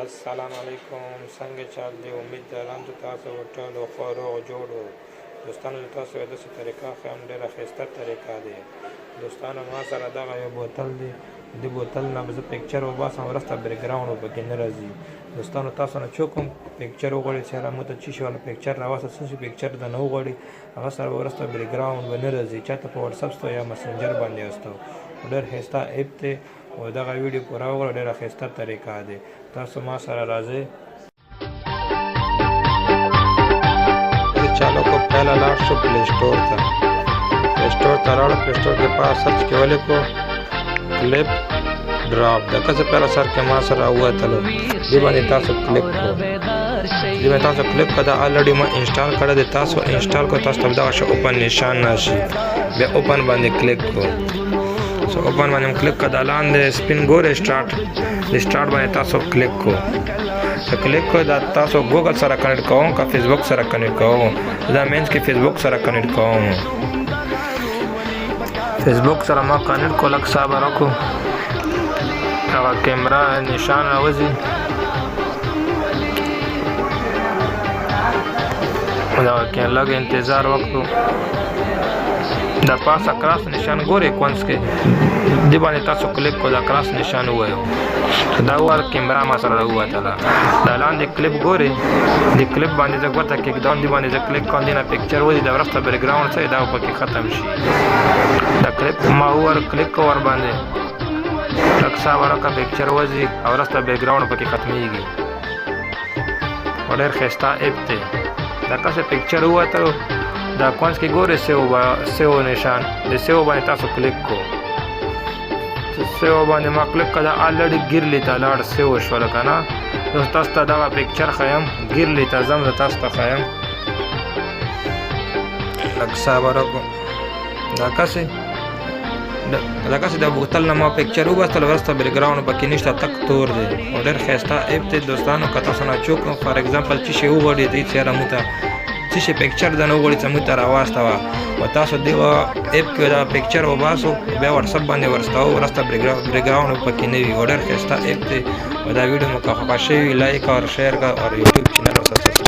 السلام علیکم، څنګه چل دی؟ امید لرم چې تاسو ټول ښه روغ جوړ یو. دوستانو د تاسو یو داسې طریقه ښیم، ډېره ښایسته طریقه دی. دوستانو ما سره دغه یو بوتل دی، د بوتل نه به زه پکچر وباسم، وروسته بیکګراونډ به پکې نه راځي. دوستانو تاسو نه څوک هم پکچر وغواړي چې هغه موږ ته څه شي والا پکچر راواسته، څه شي پکچر درنه وغواړي هغه سره به وروسته بیکګراونډ به نه راځي. چاته په وټساپ ستو یا مسنجر باندې استو ډېر ښایسته ایپ دی او دغه ویډیو پوره وګوره، ډېره ښایسته طریقه دی. تاسو ما سره راځئ. چالو کو پہلا لاړ شو پلی سٹور ته. پلی سٹور ته راړو، پلی سٹور کې پاس سرچ کې ولیکو کلپ ډراپ. دغه څه پهلا سر کې ما سره ووتلو، دې باندې تاسو کلیک کړو. دې باندې تاسو کلیک کړه، دا الریډي ما انسټال کړی دی. تاسو انسټال کړو، تاسو ته دغه شی اوپن نشان راشي، بیا اوپن باندې کلیک کړو. سو اوپن باندې کلیک کړه، دا لاندې سپین ګورې سٹارټ د سٹارټ باندې تاسو کلیک کړو. کلیک کړو، دا تاسو ګوګل سره کنیکټ کوم که فیسبوک سره کنیکټ کوم. دا مینس کې فیسبوک سره کنیکټ کوم. فیسبوک سره ما کنیکټ کړو، لږ صبر وکړو، هغه کیمرا نشان راوځي. دا کې لږ انتظار وکړو. دا پاسه کراس نشان ګورئ کونس کې، دې باندې تاسو کلیک کړو، دا کراس نشان ووایو. دا ور کیمرا ما سره راووتله. دا لاندې کلیپ ګورئ، د کلیپ باندې زه ګوته کېږدم، دې باندې زه کلیک کوم، دې نه پکچر وځي، دا وروسته بیکګراونډ څه دا پکې ختم شي. دا کلیپ ما ور کلیک کړو، ور باندې لږ صبر وکړه، پکچر وځي او وروسته بیکګراونډ پکې ختمېږي. ډېر ښایسته ایپ دی. دا تاسو پکچر ووتلو، دا کونس کې ګورئ سیو نشان، د سیو باندې تاسو کلیک کړو. سیو باندې ما کلیک کړه، دا الریډي ګیرلي ته لاړ، سیو شوله که نه. تاسو ته دغه پکچر ښیم، ګیرلي ته ځم، زه تاسو ته ښیم. لږ صبر وکړو. دغسې د بوتل نه ما پکچر وباستل، وروسته بیکګراونډ پکې نشته، تک تور دی. او ډېر ښایسته ایپ دی. دوستانو که تاسو نه څوک فار ایګزامپل څه شی وغواړي، دې څېره موږ ته څه شي پکچر درنه وغواړي چې موږ ته راواستوه، او تاسو دې ایپ کې دا پکچر وباسو، بیا وټساپ باندې ورستوو، وروسته بیکګراونډ پکې نه وي. او ډېر ښایسته ایپ دی. او دا ویډیو مو که خوښه شوي لایک او شیر کړه، او یوټیوب چینل ورسره